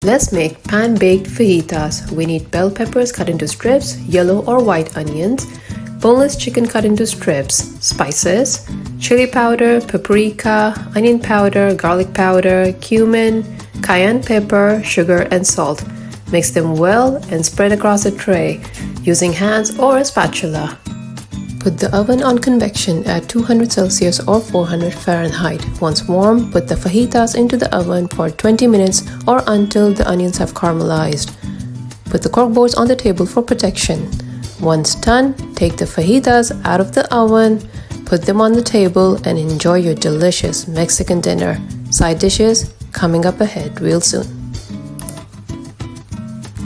Let's make pan-baked fajitas. We need bell peppers cut into strips, yellow or white onions, boneless chicken cut into strips, spices, chili powder, paprika, onion powder, garlic powder, cumin, cayenne pepper, sugar and salt. Mix them well and spread across a tray using hands or a spatula. Put the oven on convection at 200 Celsius or 400 Fahrenheit. Once warm, put the fajitas into the oven for 20 minutes or until the onions have caramelized. Put the cork boards on the table for protection. Once done, take the fajitas out of the oven, put them on the table and enjoy your delicious Mexican dinner. Side dishes coming up ahead real soon.